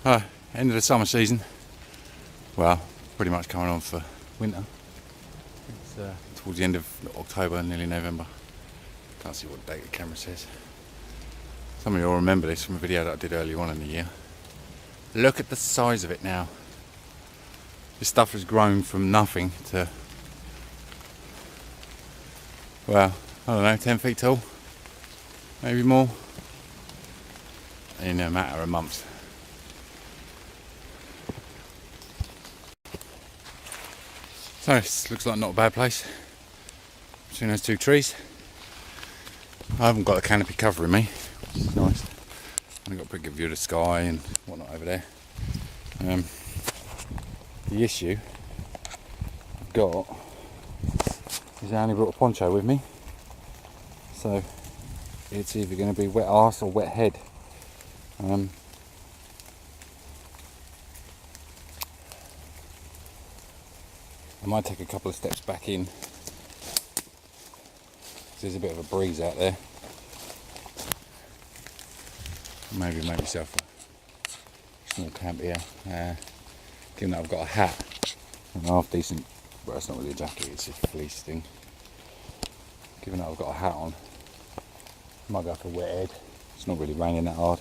End of the summer season. Well, pretty much coming on for winter. It's towards the end of October, nearly November. Can't see what date the camera says. Some of you will remember this from a video that I did earlier on in the year. Look at the size of it now. This stuff has grown from nothing to, well, I don't know, 10 feet tall, maybe more, in a matter of months. So this looks like not a bad place between those two trees. I haven't got a canopy covering me, which is nice. I've got a pretty good view of the sky and whatnot over there. The issue I've got is I only brought a poncho with me, so it's either going to be wet arse or wet head. I might take a couple of steps back in. There's a bit of a breeze out there. Maybe make myself a small camp here. Given that I've got a hat and a half decent, well, it's not really a jacket, it's a fleece thing. Given that I've got a hat on, I might go for a wet head. It's not really raining that hard.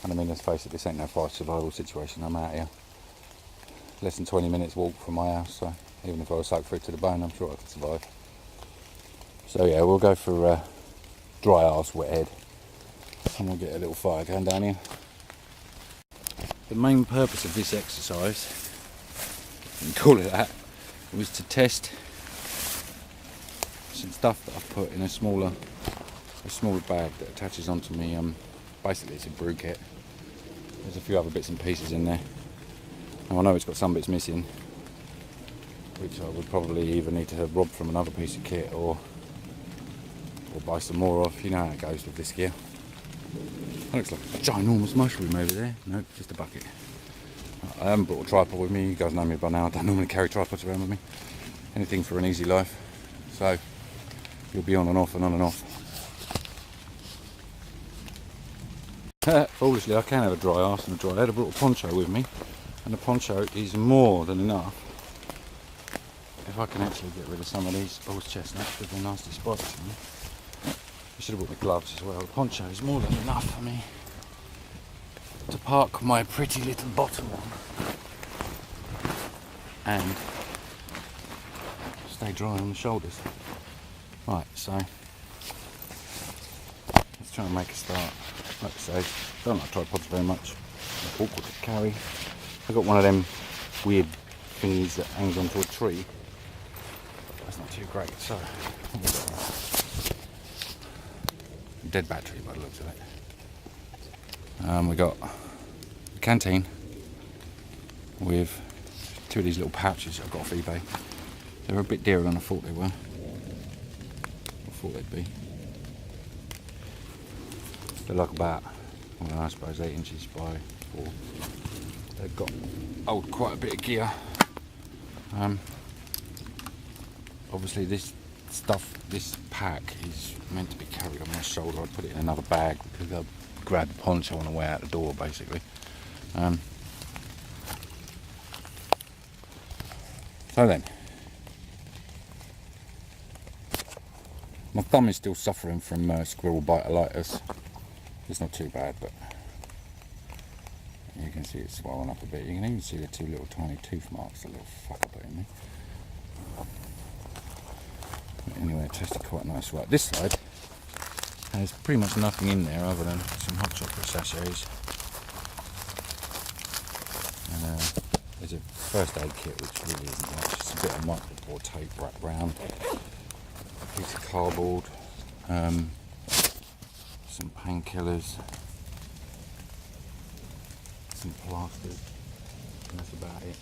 And I mean, let's face it, this ain't no fire survival situation. I'm out here. Less than 20 minutes walk from my house, so even if I was soaked through to the bone, I'm sure I could survive. So yeah, we'll go for dry arse, wet head, and we'll get a little fire going down here. The main purpose of this exercise, if you can call it that, was to test some stuff that I've put in a smaller bag that attaches onto me. Basically it's a brew kit. There's a few other bits and pieces in there. Now I know it's got some bits missing, which I would probably either need to have robbed from another piece of kit or buy some more of. You know how it goes with this gear. That looks like a ginormous mushroom over there. Nope, just a bucket. I haven't brought a tripod with me. You guys know me by now. I don't normally carry tripods around with me. Anything for an easy life. So you'll be on and off and on and off. Foolishly, I can have a dry arse and a dry head. I brought a poncho with me, and the poncho is more than enough. If I can actually get rid of some of these horse chestnuts with the nasty spikes in them. I should have brought my gloves as well. The poncho is more than enough for me to park my pretty little bottom on and stay dry on the shoulders. Right, so let's try and make a start. Like I say, don't like tripods very much. They're awkward to carry. I got one of them weird thingies that hangs onto a tree. That's not too great. So dead battery by the looks of it. We got a canteen with two of these little pouches I got off eBay. They were a bit dearer than I thought they were. I thought they'd be. They're like about, well, I suppose 8 inches by 4. They've got quite a bit of gear. Obviously this pack is meant to be carried on my shoulder. I put it in another bag because I grabbed the poncho on the way out the door, basically. So then, my thumb is still suffering from squirrel biteitis. It's not too bad, but you can see it's swollen up a bit. You can even see the two little tiny tooth marks the little fucker put in me. Anyway, it tasted quite nice. Right, this side has pretty much nothing in there other than some hot chocolate sachets. And there's a first aid kit which really isn't much. It's a bit of microboard tape wrapped round, a piece of cardboard, some painkillers, some plasters, and that's about it.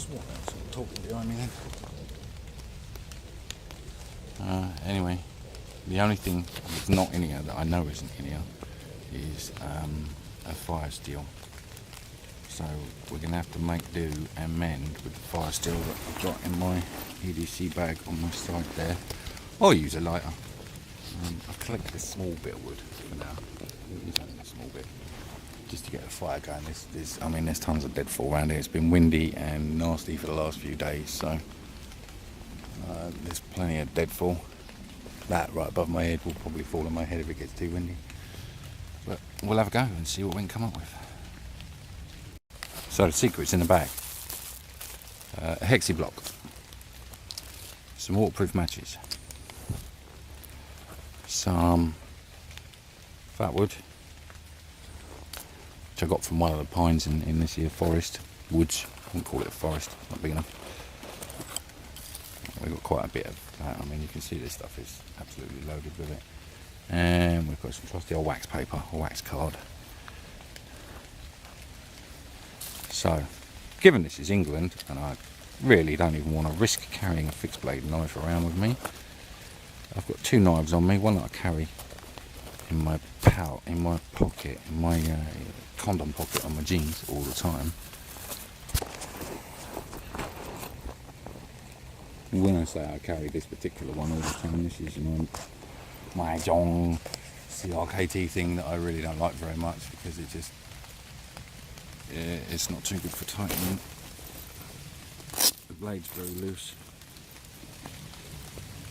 What else am I talking behind me then? Anyway, the only thing that's not in here that I know isn't in here is a fire steel. So we're going to have to make do and mend with the fire steel that I've got in my EDC bag on my side there. I'll use a lighter. I've collected a small bit of wood for now. It's only a small bit, just to get the fire going. There's tons of deadfall around here. It's been windy and nasty for the last few days, so there's plenty of deadfall. That right above my head will probably fall on my head if it gets too windy. But we'll have a go and see what we can come up with. So the secret's in the bag. A hexi block, some waterproof matches, some fat wood, which I got from one of the pines in this here forest, woods. I wouldn't call it a forest, it's not big enough. We've got quite a bit of that. I mean, you can see this stuff is absolutely loaded with it. And we've got some trusty old wax paper, or wax card. So, given this is England, and I really don't even want to risk carrying a fixed blade knife around with me, I've got two knives on me, one that I carry in my pocket, in my condom pocket on my jeans all the time. When I say I carry this particular one all the time, this is my Jong CRKT thing that I really don't like very much, because it's not too good for tightening. The blade's very loose.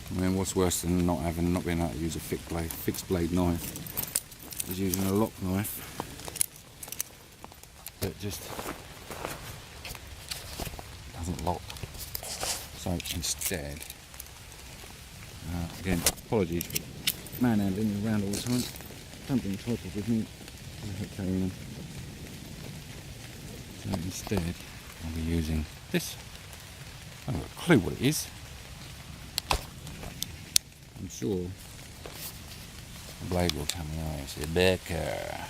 I mean, what's worse than not being able to use a fixed blade knife is using a lock knife that just doesn't lock. So instead, again, apologies for manhandling around all the time. Don't bring tripod with me. Carrying on. So instead, I'll be using this. I haven't got a clue what it is. I'm sure the blade will tell me. Oh, it's a Becker.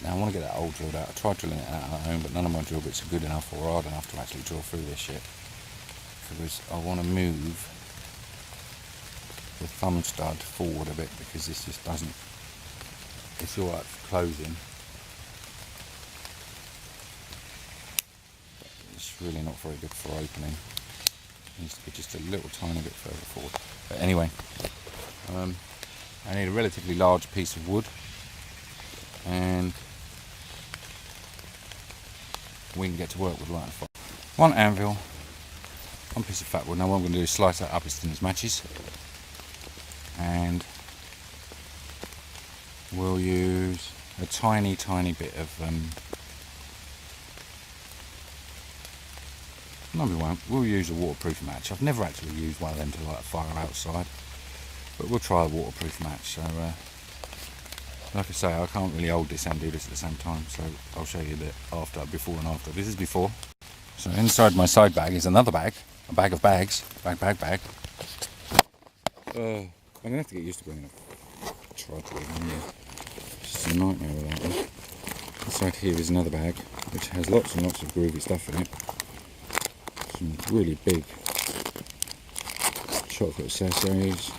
Now I want to get that old drilled out. I tried drilling it out at home, but none of my drill bits are good enough or hard enough to actually drill through this shit. Because I want to move the thumb stud forward a bit, because this just doesn't. It's alright for closing. It's really not very good for opening. It needs to be just a little tiny bit further forward. But anyway, I need a relatively large piece of wood, and we can get to work with lighting a fire. One anvil, one piece of fat wood. Now what I'm going to do is slice that up as thin as matches, and we'll use a tiny bit of no, we won't. We'll use a waterproof match. I've never actually used one of them to light a fire outside, but we'll try a waterproof match. So like I say, I can't really hold this and do this at the same time, so I'll show you a bit before and after. This is before. So inside my side bag is another bag, a bag of bags, bag. I'm gonna have to get used to bringing a tripod in here. It's a nightmare without one. Inside here is another bag, which has lots and lots of groovy stuff in it. Some really big chocolate sachets,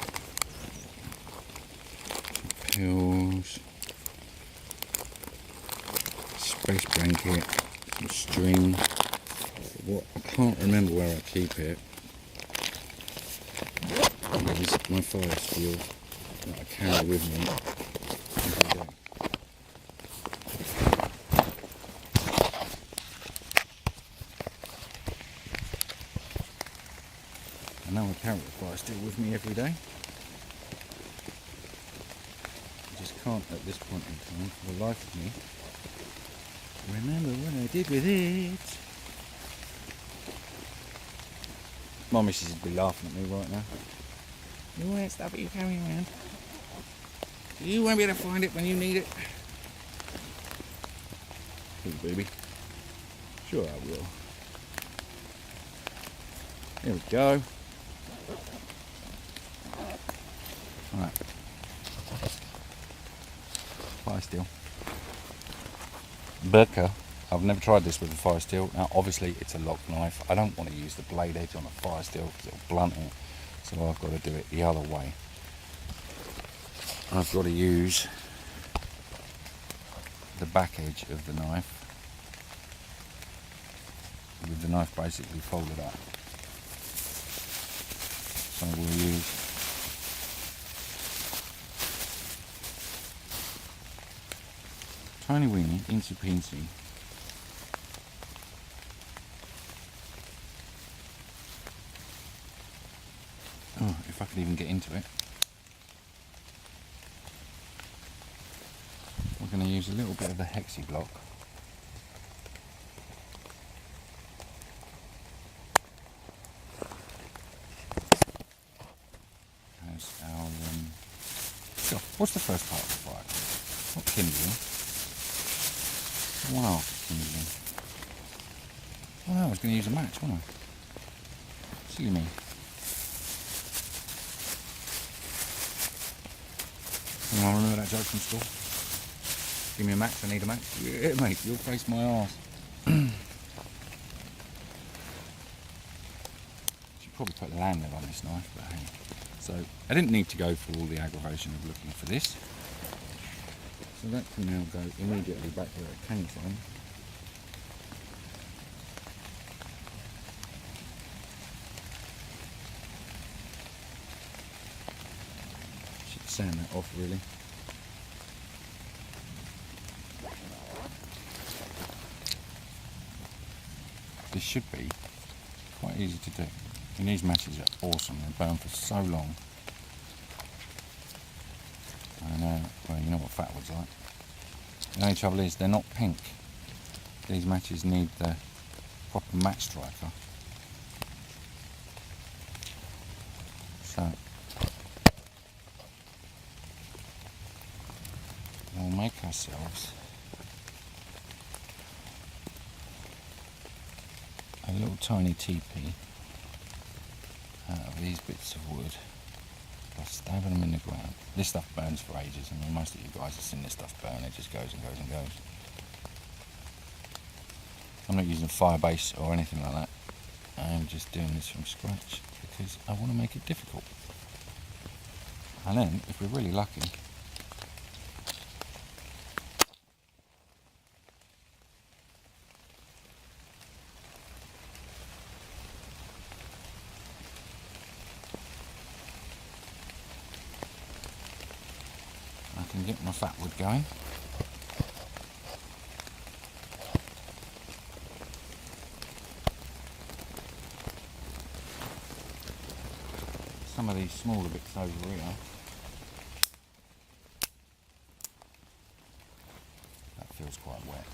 pills, space blanket, some string. What I can't remember where I keep it. This is my fire steel that I carry with me every day. I know I carry the fire steel with me every day. I just can't at this point in time, for the life of me, remember what I did with it. My missus would be laughing at me right now. All that stuff that you carry around, you won't be able to find it when you need it. Hey baby, sure I will. There we go. Right, fire steel. Burka. I've never tried this with a fire steel. Now obviously it's a lock knife. I don't want to use the blade edge on a fire steel because it'll blunt it. So I've got to do it the other way. I've got to use the back edge of the knife with the knife basically folded up. I will use. Tiny weeny, incy peensy. Oh, if I could even get into it. We're going to use a little bit of the hexy block. As our so, what's the first part of the fire? Not kindling. One after kindling. Oh no, I was going to use a match, wasn't I? Silly me. Anyone remember that joke from school? Give me a match, I need a match. Yeah, mate, you'll face my arse. Should probably put a land on this knife, but hey. So, I didn't need to go through all the aggravation of looking for this. So that can now go immediately back where it came from. Should sand that off really. This should be quite easy to do. And these matches are awesome, they burn for so long. And well, you know what fatwood's like. The only trouble is they're not pink. These matches need the proper match striker. So we'll make ourselves a little tiny teepee out of these bits of wood by stabbing them in the ground. This stuff burns for ages. I mean, most of you guys have seen this stuff burn. It just goes and goes and goes. I'm not using fire base or anything like that. I'm just doing this from scratch because I want to make it difficult. And then, if we're really lucky, I can get my fat wood going. Some of these smaller bits over here, that feels quite wet.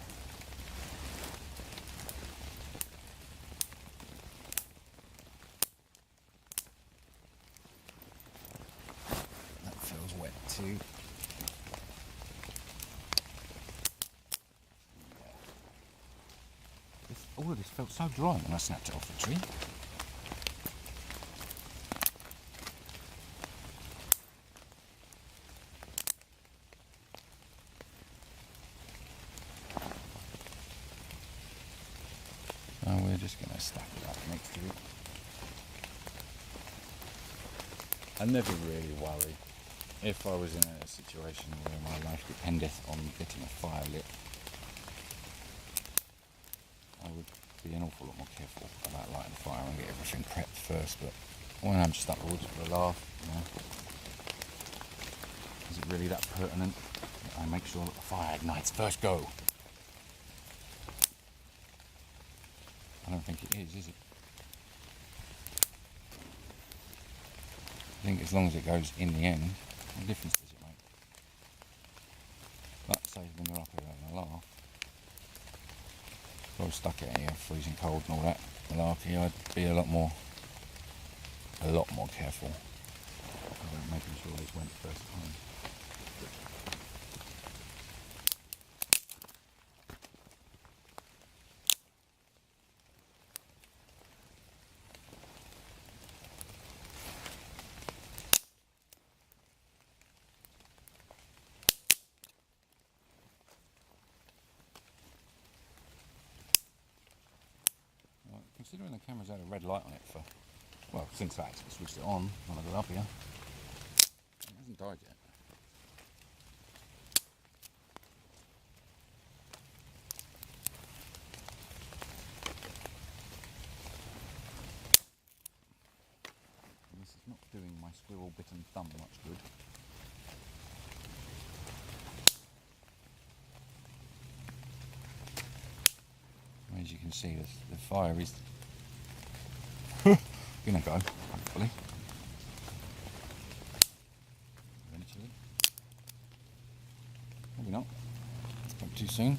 That feels wet too. All of this felt so dry when I snapped it off the tree. So we're just going to stack it up next to it. I never really worry if I was in a situation where my life dependeth on getting a fire lit. I would be an awful lot more careful about lighting the fire and get everything prepped first, but when I'm just up the woods for a laugh, you know, is it really that pertinent that I make sure that the fire ignites first go? I don't think it is it? I think as long as it goes in the end, what difference does it make? Like say when you're up here having a laugh, if I was stuck out here freezing cold and all that malarkey, I'd be a lot more careful about making sure this went first time. Considering the camera's had a red light on it for, well, since I actually switched it on when I got up here, it hasn't died yet. And this is not As you can see, the fire is gonna go, hopefully. Eventually. Maybe not. Not too soon.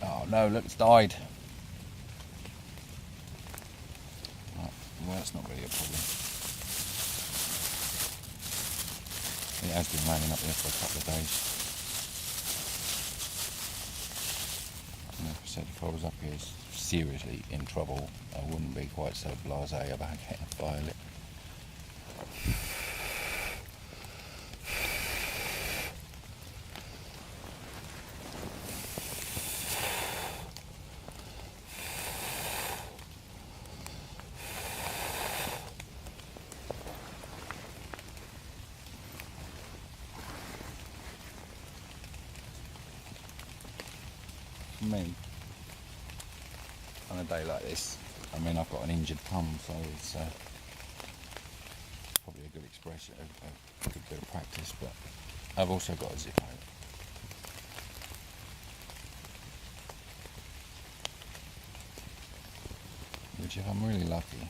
Oh no, look, it's died. Right, well, that's not really a problem. It has been raining up here for a couple of days. And like I said, if I was up here seriously in trouble, I wouldn't be quite so blasé about getting a fire lit. For me, on a day like this, I mean, I've got an injured thumb, so it's probably a good expression, a good bit of practice, but I've also got a zip out. Which, if I'm really lucky,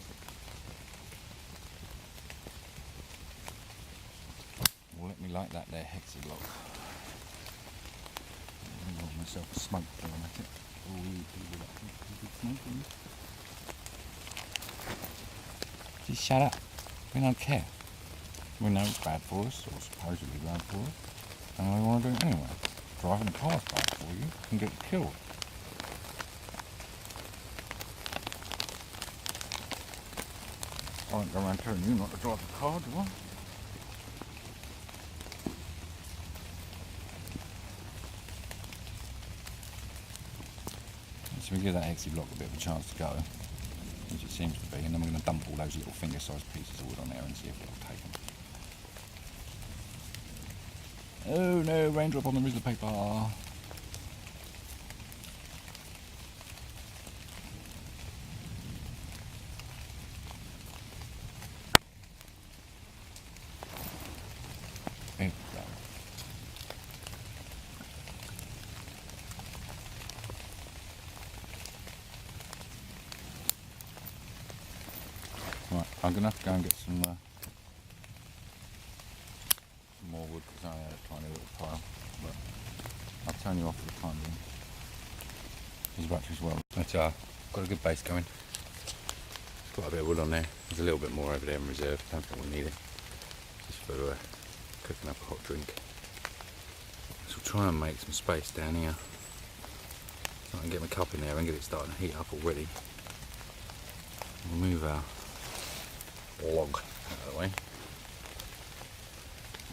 will let me light that there hexi block. I want myself a smoke bomb at it. Just shut up. We don't care. We know it's bad for us, or supposedly bad for us, and we want to do it anyway. Driving a car's bad for you and get killed. I won't go around telling you not to drive a car, do I? So we give that hexi block a bit of a chance to go, which it seems to be, and then we're going to dump all those little finger-sized pieces of wood on there and see if it'll take them. Oh no, raindrop on the Rizzler paper. Right, I'm going to have to go and get some more wood because I only had a tiny little pile, but I'll turn you off for the time being. His battery's well. But got a good base going. Quite a bit of wood on there. There's a little bit more over there in reserve. Don't think we'll need it. Just for cooking up a hot drink. So we'll try and make some space down here. So I can get my cup in there and get it starting to heat up already. We'll move our log out of the way.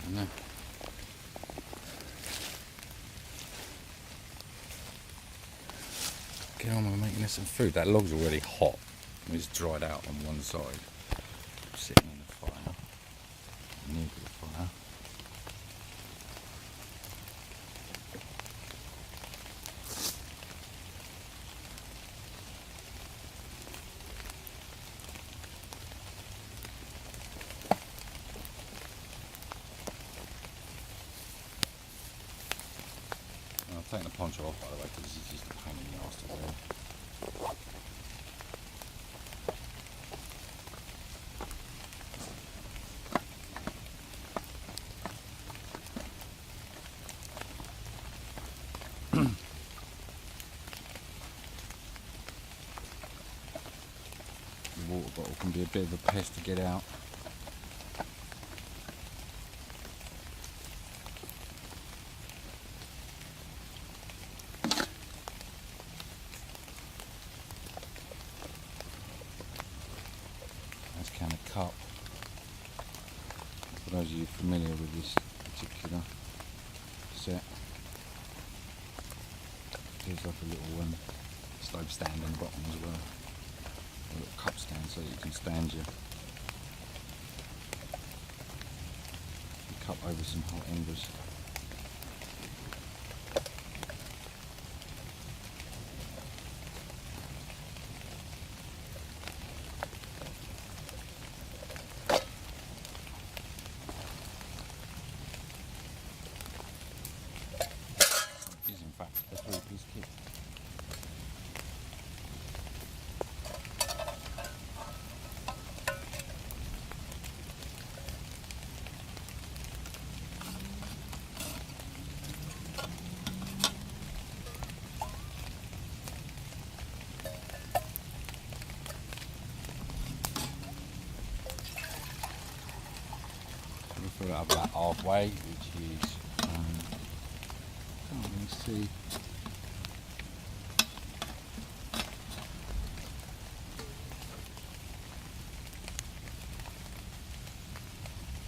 And get on with making us some food. That log's already hot. It's dried out on one side. Sitting in the fire. Near to the fire. I'll take the poncho off, by the way, because this is just a pain in the arse to wear. The water bottle can be a bit of a pest to get out. cup. For those of you familiar with this particular set, there's like a little stove stand on the bottom as well. A little cup stand so that you can stand your cup over some hot embers. Fill it up about halfway, which is, can't really see.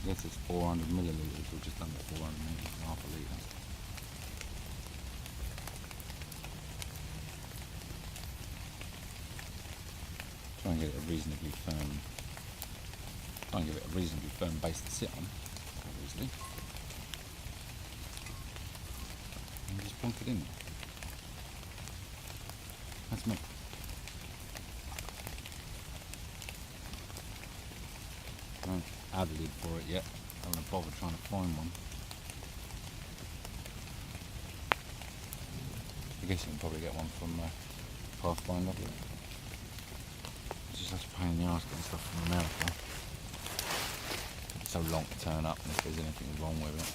I guess it's 400 millilitres, or just under 400 millilitres, half a litre. Try and get it a reasonably firm. Try and give it a reasonably firm base to sit on, obviously. And just plonk it in there. That's me. I haven't had a lid for it yet. I haven't bothered trying to find one. I guess you can probably get one from Pathfinder. It's just such a pain in the arse getting stuff from America. It's so long to turn up, and if there's anything wrong with it.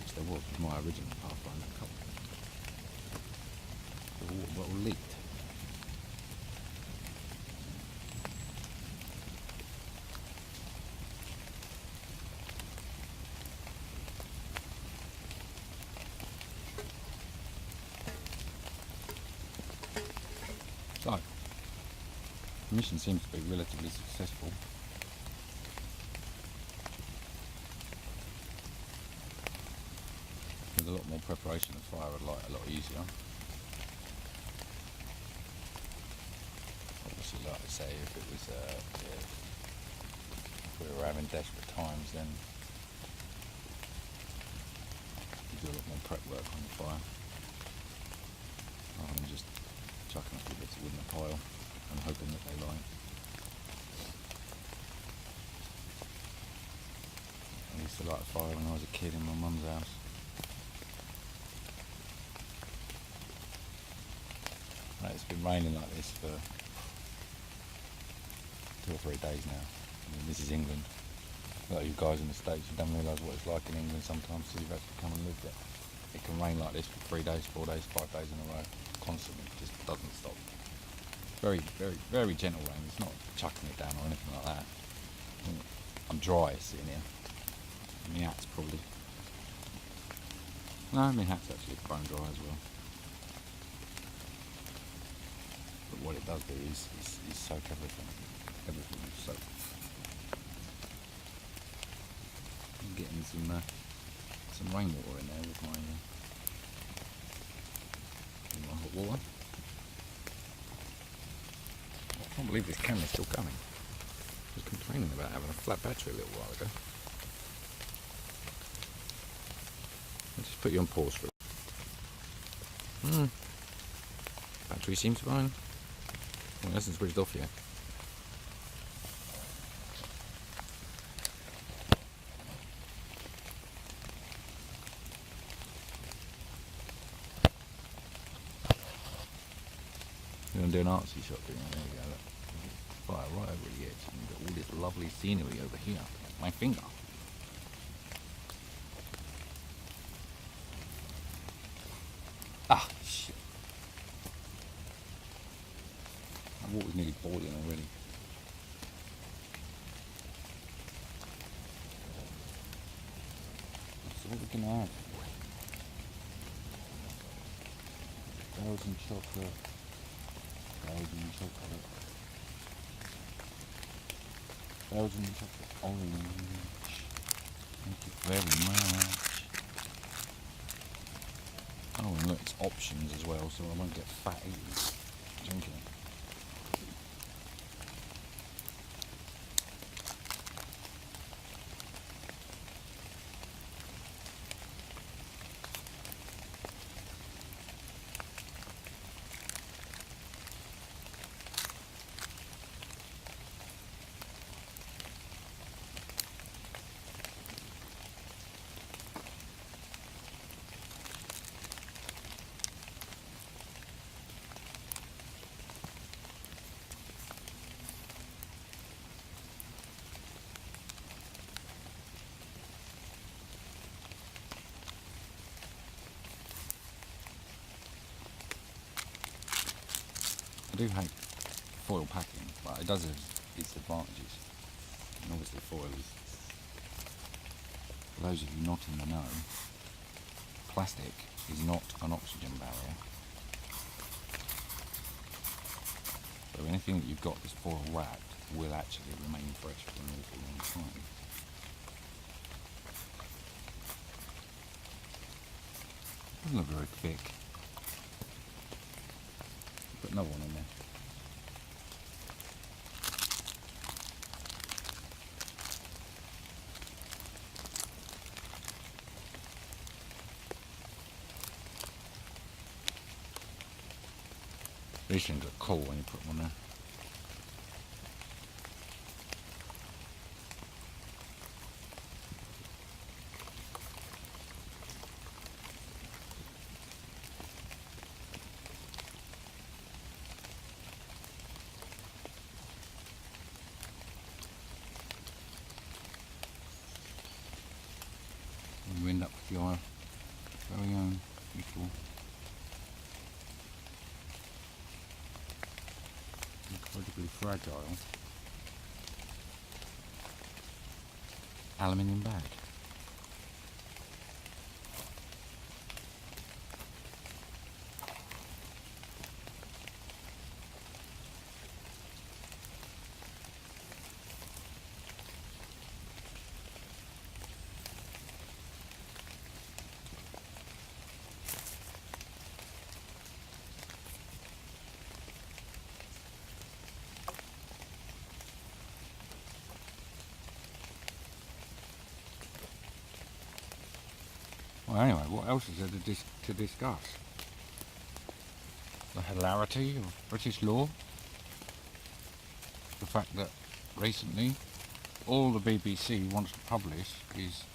Which there was with my original Pathfinder cup. The water bottle leaked. So, the mission seems to be relatively successful. With a lot more preparation, the fire would light a lot easier. Obviously, like I say, if it was, if we were having desperate times, then you do a lot more prep work on the fire, rather than just chucking a few bits of wood in a pile and hoping that they light. I used to light a fire when I was a kid in my mum's house. Right, it's been raining like this for 2 or 3 days now. I mean, this is England. A lot of you guys in the States, you don't realise what it's like in England sometimes until you've actually come and lived it. It can rain like this for 3 days, 4 days, 5 days in a row, constantly, just doesn't stop. Very, very, very gentle rain. It's not chucking it down or anything like that. I'm dry sitting here. My hat's probably... No, my hat's actually bone dry as well. But what it does do is soak everything. Everything is soaked. I'm getting some rainwater in there with my hot water. I can't believe this camera's still going. I was complaining about having a flat battery a little while ago. I'll just put you on pause for a battery seems fine. Well, it hasn't switched off yet. You're going to do an artsy shot, do you? There you go, look. Fire right over the edge, and you've got all this lovely scenery over here. My finger. Ah, shit. My water's nearly boiling already. So what we're going to have? Belgian chocolate. Belgian chocolate. Belgian chocolate orange. Thank you very much. Oh, and look, it's options as well, so I won't get fat eating drinking it. I do hate foil packing, but it does have its advantages. And obviously foil is, for those of you not in the know, plastic is not an oxygen barrier. So anything that you've got that's foil wrapped will actually remain fresh for an awful long time. It doesn't look very thick. Put another one in there. These things are cool when you put them on there. And you end up with your very own little incredibly fragile aluminium bag. Well, anyway, what else is there to discuss? The hilarity of British law, the fact that recently all the BBC wants to publish is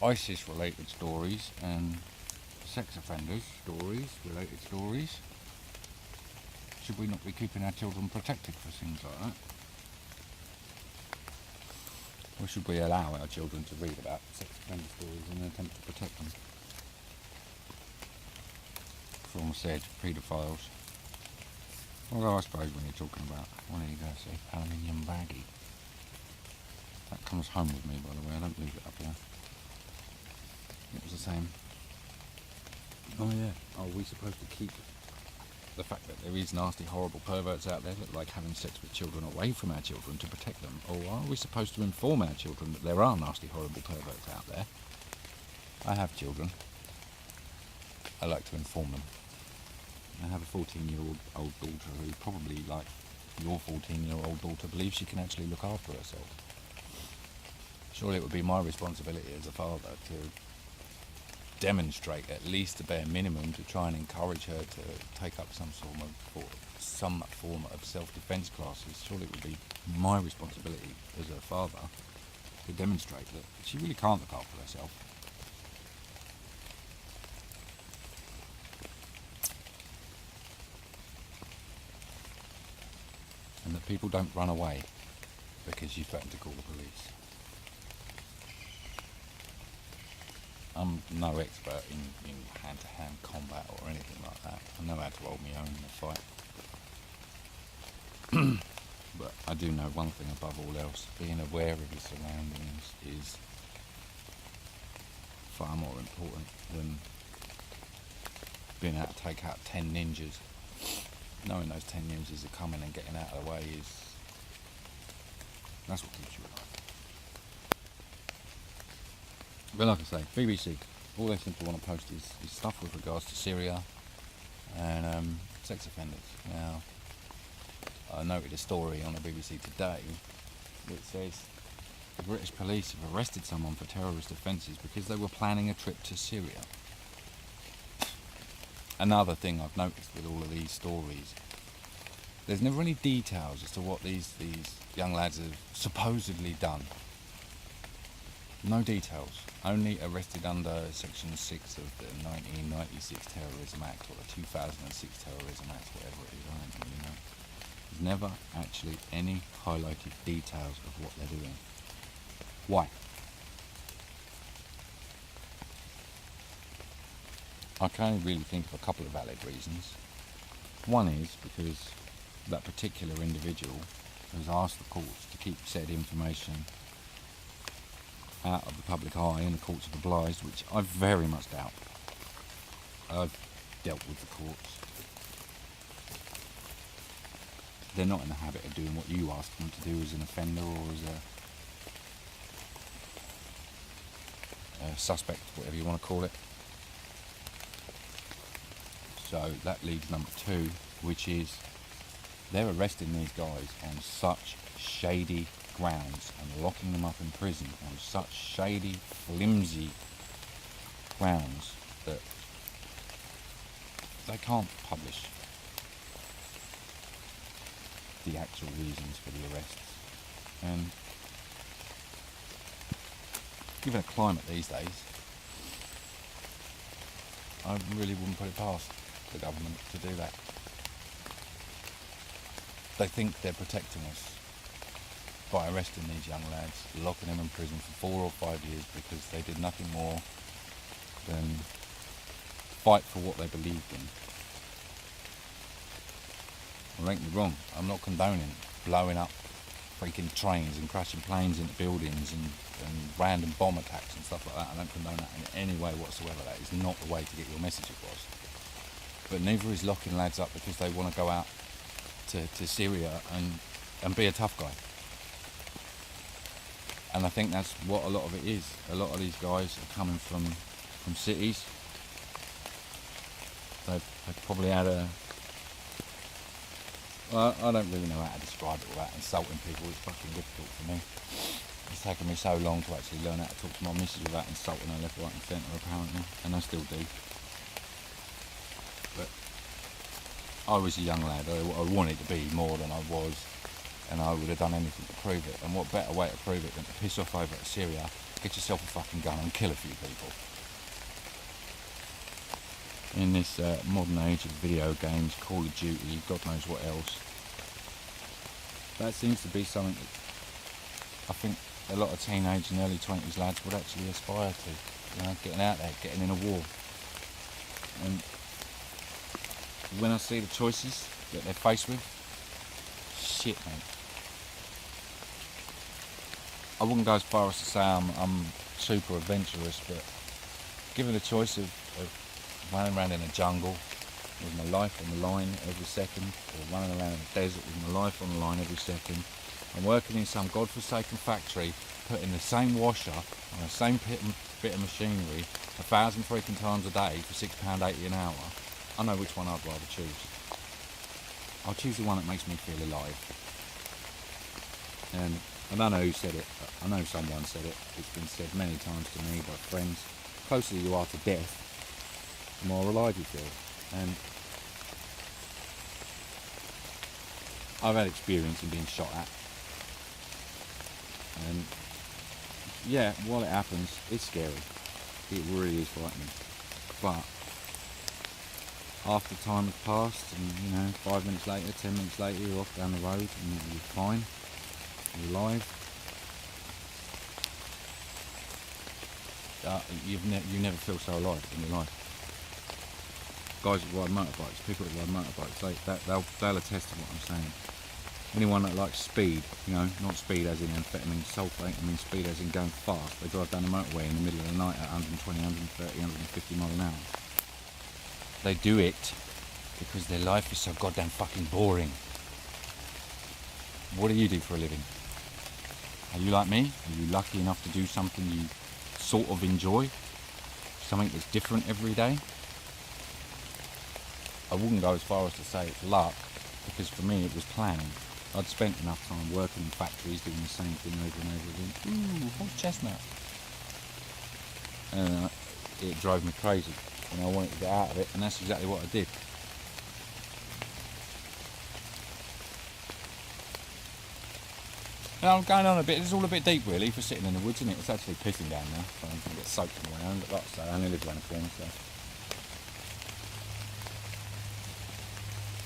ISIS-related stories and sex offenders related stories. Should we not be keeping our children protected for things like that? Or should we allow our children to read about sex offender stories in an attempt to protect them from said paedophiles? Although I suppose when you're talking about, what do you go say, aluminium baggie. That comes home with me, by the way, I don't leave it up here. It was the same. Oh yeah, are we supposed to keep the fact that there is nasty, horrible perverts out there that like having sex with children away from our children to protect them? Or are we supposed to inform our children that there are nasty, horrible perverts out there? I have children. I like to inform them. I have a 14-year-old daughter who probably, like your 14-year-old daughter, believes she can actually look after herself. Surely it would be my responsibility as a father to demonstrate at least the bare minimum to try and encourage her to take up some form of self-defense classes. Surely it would be my responsibility as a father to demonstrate that she really can't look after herself. And that people don't run away because you threaten to call the police. I'm no expert in hand-to-hand combat or anything like that. I know how to hold my own in a fight. But I do know one thing above all else. Being aware of your surroundings is far more important than being able to take out 10 ninjas, knowing those 10 ninjas are coming and getting out of the way that's what keeps you alive. But like I say, BBC, all they simply want to post is stuff with regards to Syria and sex offenders. Now, I noted a story on the BBC today that says the British police have arrested someone for terrorist offences because they were planning a trip to Syria. Another thing I've noticed with all of these stories, there's never any details as to what these young lads have supposedly done. No details. Only arrested under Section 6 of the 1996 Terrorism Act, or the 2006 Terrorism Act, whatever it is, I don't really know. There's never actually any highlighted details of what they're doing. Why? I can only really think of a couple of valid reasons. One is because that particular individual has asked the courts to keep said information out of the public eye, and the courts have obliged, which I very much doubt. I've dealt with the courts. They're not in the habit of doing what you ask them to do as an offender or as a suspect, whatever you want to call it. So that leads number two, which is they're arresting these guys on such shady grounds and locking them up in prison on such shady, flimsy grounds that they can't publish the actual reasons for the arrests. And given a climate these days, I really wouldn't put it past the government to do that. They think they're protecting us by arresting these young lads, locking them in prison for 4 or 5 years because they did nothing more than fight for what they believed in. Don't get me wrong, I'm not condoning blowing up freaking trains and crashing planes into buildings and random bomb attacks and stuff like that. I don't condone that in any way whatsoever. That is not the way to get your message across. But neither is locking lads up because they want to go out to Syria and be a tough guy. And I think that's what a lot of it is. A lot of these guys are coming from cities. They've probably had well, I don't really know how to describe it without insulting people. It's fucking difficult for me. It's taken me so long to actually learn how to talk to my missus without insulting her left, right and centre, apparently. And I still do. But I was a young lad. I wanted to be more than I was. And I would have done anything to prove it. And what better way to prove it than to piss off over to Syria, get yourself a fucking gun and kill a few people. In this modern age of video games, Call of Duty, God knows what else, that seems to be something that I think a lot of teenage and early 20s lads would actually aspire to. You know, getting out there, getting in a war. And when I see the choices that they're faced with, shit, man. I wouldn't go as far as to say I'm super adventurous, but given the choice of running around in a jungle with my life on the line every second, or running around in the desert with my life on the line every second, and working in some godforsaken factory, putting the same washer on the same bit of machinery 1,000 freaking times a day for £6.80 an hour, I know which one I'd rather choose. I'll choose the one that makes me feel alive. And I don't know who said it, but I know someone said it. It's been said many times to me by friends. The closer you are to death, the more alive you feel. And I've had experience in being shot at. And yeah, while it happens, it's scary. It really is frightening. But after time has passed, and 5 minutes later, 10 minutes later, you're off down the road and you're fine, you're alive. You never feel so alive in your life. Guys that ride motorbikes, people that ride motorbikes, they'll attest to what I'm saying. Anyone that likes speed, not speed as in amphetamine sulfate, I mean speed as in going fast. They drive down the motorway in the middle of the night at 120, 130, 150 miles an hour. They do it because their life is so goddamn fucking boring. What do you do for a living? Are you like me? Are you lucky enough to do something you sort of enjoy? Something that's different every day? I wouldn't go as far as to say it's luck, because for me it was planning. I'd spent enough time working in factories doing the same thing over and over again. Ooh, hot chestnut. And it drove me crazy, and I wanted to get out of it, and that's exactly what I did. Now I'm going on a bit, it's all a bit deep really for sitting in the woods, isn't it? It's actually pissing down now, so I'm going to get soaked in the way. But like I say, I only live around the corner, so.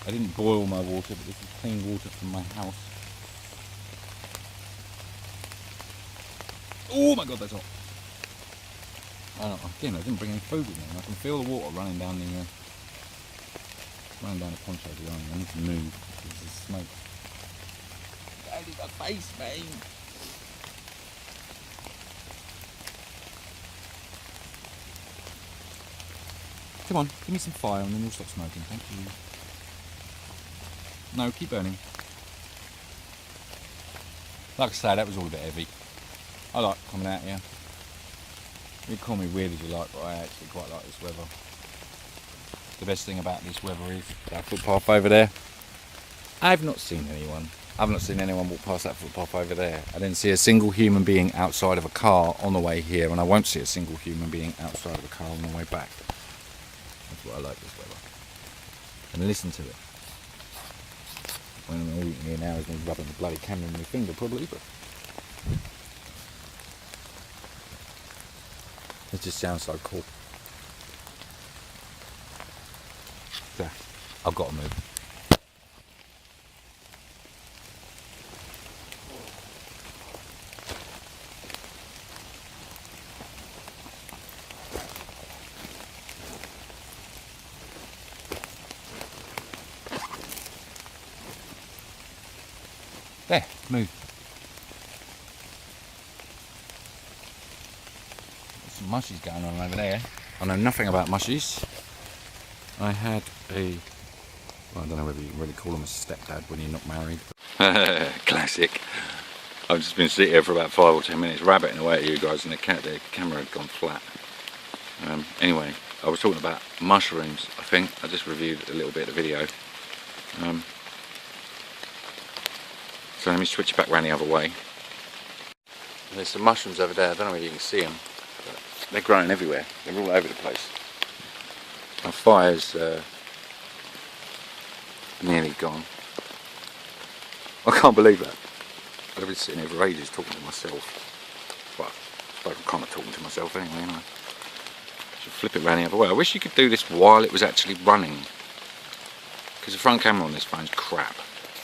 I didn't boil my water, but this is clean water from my house. Oh my god, that's hot. Again, I didn't bring any food with me, and I can feel the water running down the poncho behind me. I need to move because there's smoke. That is my face, man. Come on, give me some fire and then we'll stop smoking, thank you. No, keep burning. Like I say, that was all a bit heavy. I like coming out here. You can call me weird as you like, but I actually quite like this weather. The best thing about this weather is that footpath over there. I've not seen anyone. I've not seen anyone walk past that footpath over there. I didn't see a single human being outside of a car on the way here, and I won't see a single human being outside of a car on the way back. That's what I like this weather. And listen to it. Well, all you can hear now is me rubbing the bloody camera with my finger, probably, but it just sounds so cool. So, I've got to move. There, move. There's some mushies going on over there. I know nothing about mushies. I had well, I don't know whether you can really call them a stepdad when you're not married. Classic. I've just been sitting here for about 5 or 10 minutes rabbiting away at you guys, and the camera had gone flat. Anyway, I was talking about mushrooms, I think. I just reviewed a little bit of the video. So let me switch back round the other way. There's some mushrooms over there. I don't know if you can see them, but they're growing everywhere. They're all over the place. My fire's nearly gone. I can't believe that. I've been sitting here for ages talking to myself. Well, I suppose I'm kind of talking to myself anyway, aren't I? Should flip it round the other way. I wish you could do this while it was actually running, because the front camera on this phone's crap.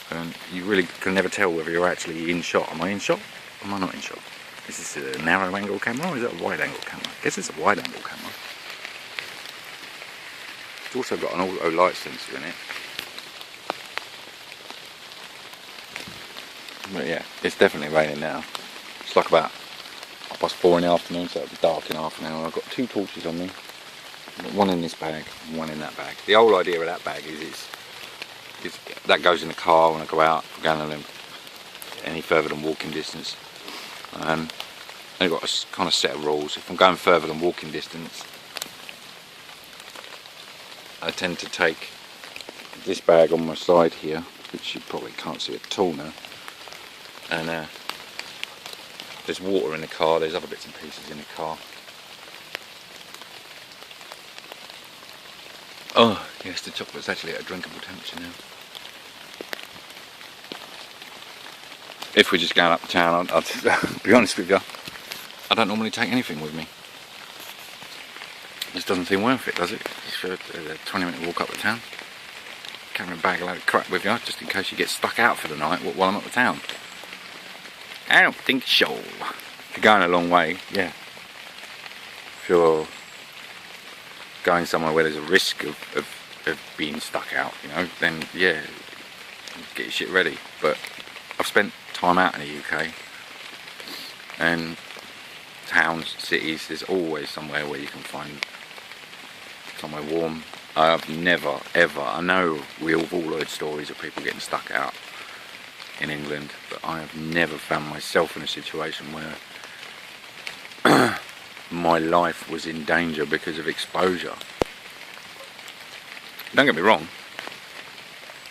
And you really can never tell whether you're actually in shot. Am I in shot? Or am I not in shot? Is this a narrow angle camera or is it a wide angle camera? I guess it's a wide angle camera. It's also got an auto light sensor in it. But yeah, it's definitely raining now. It's like about 4:30 in the afternoon, so it'll be dark in half an hour. I've got 2 torches on me. I've got one in this bag and one in that bag. The whole idea of that bag is that goes in the car when I go out, going any further than walking distance. I've got a kind of set of rules. If I'm going further than walking distance, I tend to take this bag on my side here, which you probably can't see at all now. And there's water in the car, there's other bits and pieces in the car. Oh yes, the chocolate's actually at a drinkable temperature now. If we're just going up to town, I'll be honest with you, I don't normally take anything with me. It just doesn't seem worth it, does it? Just for a 20-minute walk up to town. Carry a bag of load of crap with you, just in case you get stuck out for the night while I'm up to town. I don't think so. If you're going a long way, yeah. If you're going somewhere where there's a risk of being stuck out, you know, then yeah, get your shit ready. But I've spent time out in the UK, and towns, cities, there's always somewhere where you can find somewhere warm, I've never, ever, I know we've all heard stories of people getting stuck out in England, but I have never found myself in a situation where my life was in danger because of exposure. Don't get me wrong,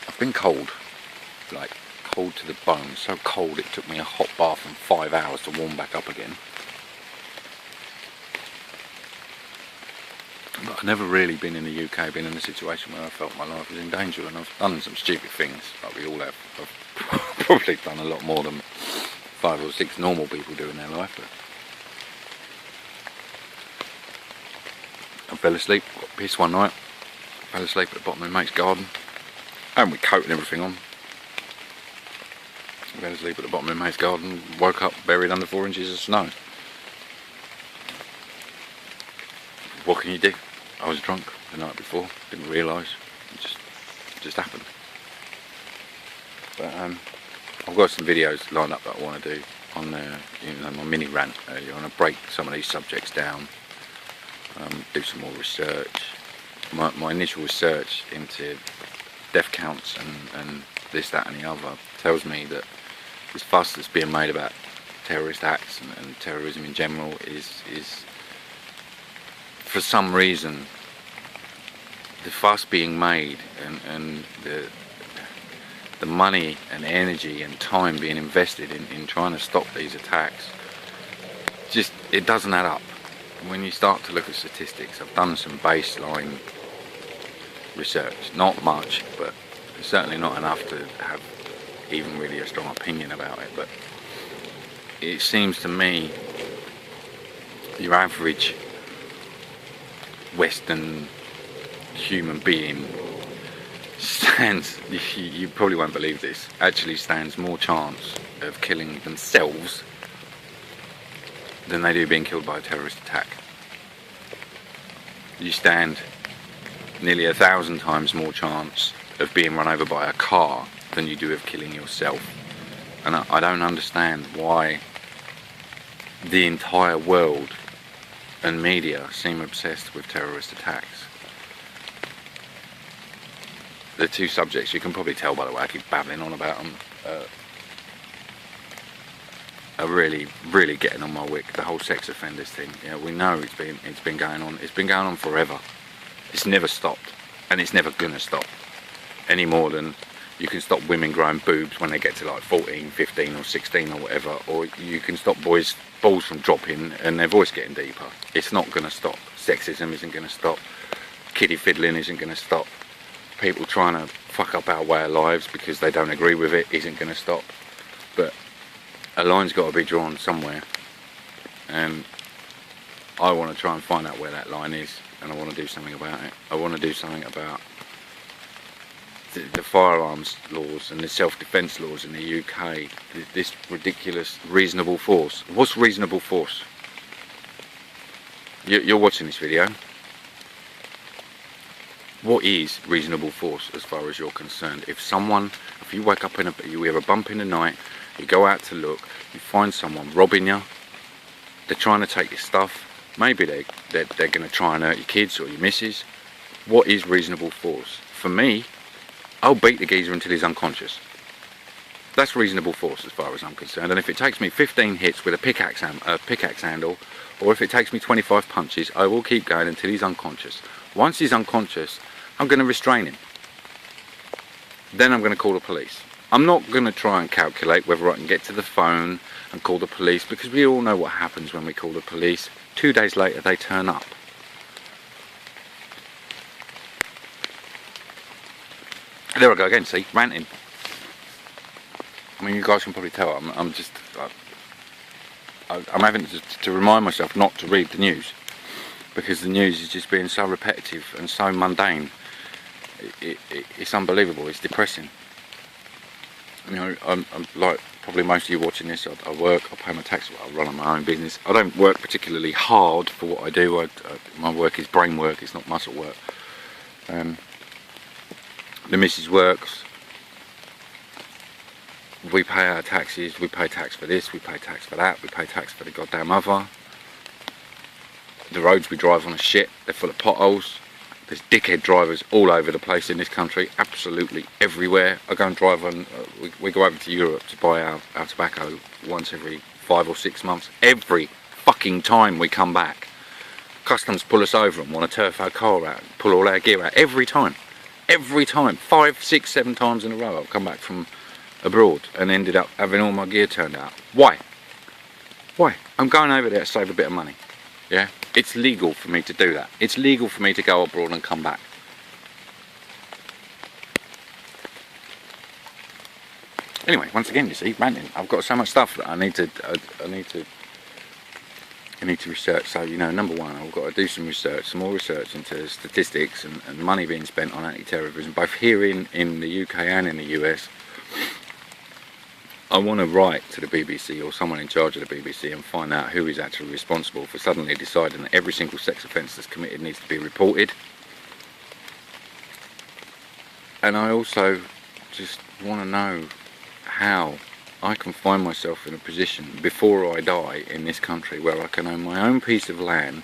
I've been cold, like cold to the bone, so cold it took me a hot bath and 5 hours to warm back up again. But I've never really been in the UK, been in a situation where I felt my life was in danger, and I've done some stupid things, like we all have. I've probably done a lot more than 5 or 6 normal people do in their life. But I fell asleep, got pissed one night, fell asleep at the bottom of my mate's garden, and with coat and everything on. I fell asleep at the bottom of my mate's garden, woke up buried under 4 inches of snow. What can you do? I was drunk the night before, didn't realise, it just happened. But I've got some videos lined up that I want to do on my mini rant earlier. I want to break some of these subjects down, do some more research. My initial research into death counts and this, that and the other tells me that this fuss that's being made about terrorist acts and terrorism in general is for some reason, the fuss being made and the money and energy and time being invested in trying to stop these attacks, just, it doesn't add up. When you start to look at statistics, I've done some baseline research, not much, but certainly not enough to have even really a strong opinion about it, but it seems to me your average Western human being stands, you probably won't believe this, actually stands more chance of killing themselves than they do being killed by a terrorist attack. You stand nearly 1,000 times more chance of being run over by a car than you do of killing yourself. And I don't understand why the entire world and media seem obsessed with terrorist attacks. The two subjects, you can probably tell by the way I keep babbling on about them, are really, really getting on my wick. The whole sex offenders thing. Yeah, we know it's been going on. It's been going on forever. It's never stopped, and it's never gonna stop. Any more than you can stop women growing boobs when they get to like 14, 15 or 16 or whatever, or you can stop boys' balls from dropping and their voice getting deeper. It's not going to stop. Sexism isn't going to stop. Kiddie fiddling isn't going to stop. People trying to fuck up our way of lives because they don't agree with it isn't going to stop. But a line's got to be drawn somewhere, and I want to try and find out where that line is, and I want to do something about it. I want to do something about the firearms laws and the self-defence laws in the UK, this ridiculous reasonable force. What's reasonable force? You're watching this video. What is reasonable force as far as you're concerned? If you wake up you hear a bump in the night, you go out to look, you find someone robbing you, they're trying to take your stuff, maybe they're going to try and hurt your kids or your missus. What is reasonable force? For me, I'll beat the geezer until he's unconscious. That's reasonable force as far as I'm concerned. And if it takes me 15 hits with a pickaxe handle, or if it takes me 25 punches, I will keep going until he's unconscious. Once he's unconscious, I'm going to restrain him. Then I'm going to call the police. I'm not going to try and calculate whether I can get to the phone and call the police, because we all know what happens when we call the police. 2 days later they turn up. There I go again, see, ranting. I mean, you guys can probably tell, I'm having to remind myself not to read the news, because the news is just being so repetitive and so mundane. It's unbelievable, it's depressing. You know, I'm like probably most of you watching this, I work, I pay my tax, I run on my own business. I don't work particularly hard for what I do. My work is brain work, it's not muscle work. The missus works, we pay our taxes, we pay tax for this, we pay tax for that, we pay tax for the goddamn other. The roads we drive on are shit, they're full of potholes, There's dickhead drivers all over the place in this country, absolutely everywhere. I go and drive on, we go over to Europe to buy our tobacco once every 5 or 6 months. Every fucking time we come back, customs pull us over and want to turf our car out, pull all our gear out. Every time. 5, 6, 7 times in a row I've come back from abroad and ended up having all my gear turned out. Why? Why? I'm going over there to save a bit of money. Yeah? It's legal for me to do that. It's legal for me to go abroad and come back. Anyway, once again, you see, ranting. I've got so much stuff that I need to research. So, you know, number one, I've got to do some research, some more research into statistics and money being spent on anti-terrorism, both here in the UK and in the US. I want to write to the BBC or someone in charge of the BBC and find out who is actually responsible for suddenly deciding that every single sex offence that's committed needs to be reported. And I also just want to know how I can find myself in a position before I die in this country where I can own my own piece of land,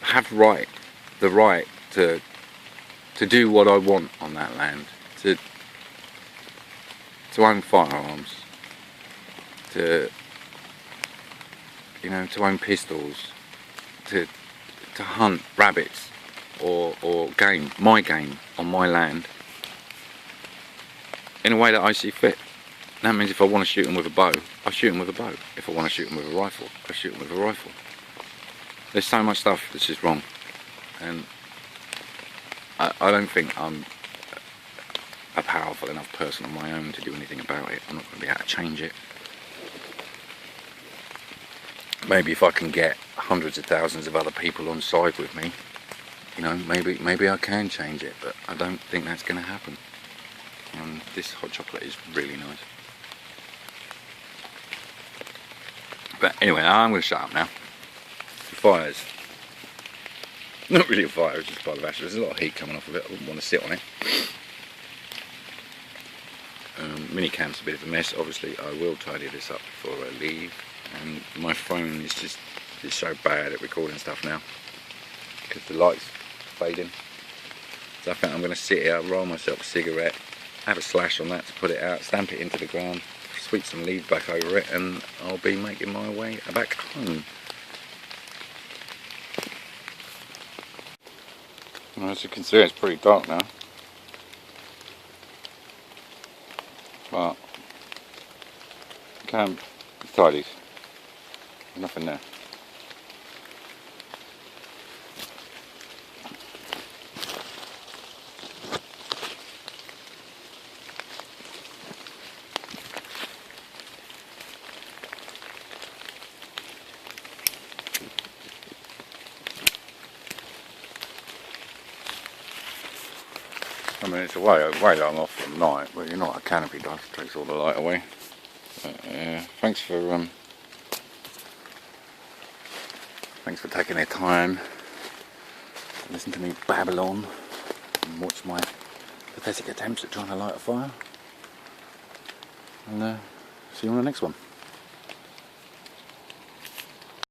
have the right to do what I want on that land, to own firearms, to own pistols, to hunt rabbits or my game on my land in a way that I see fit. That means if I want to shoot them with a bow, I shoot them with a bow. If I want to shoot them with a rifle, I shoot them with a rifle. There's so much stuff that's just wrong, and I don't think I'm a powerful enough person on my own to do anything about it. I'm not going to be able to change it. Maybe if I can get hundreds of thousands of other people on side with me, you know, maybe I can change it, but I don't think that's going to happen. This hot chocolate is really nice. But anyway, I'm going to shut up now. The fire's not really a fire, it's just a pile of ash. There's a lot of heat coming off of it. I wouldn't want to sit on it. Minicamp's a bit of a mess. Obviously I will tidy this up before I leave, and my phone is just so bad at recording stuff now because the light's fading. So I think I'm going to sit here, roll myself a cigarette, have a slash on that to put it out, stamp it into the ground, sweep some leaves back over it, and I'll be making my way back home. Well, as you can see, it's pretty dark now. But camp is tidy. There's nothing there. I mean, it's way long off from night, but you know what a canopy does, it takes all the light away. But, thanks for taking the time to listen to me babble on and watch my pathetic attempts at trying to light a fire. And see you on the next one.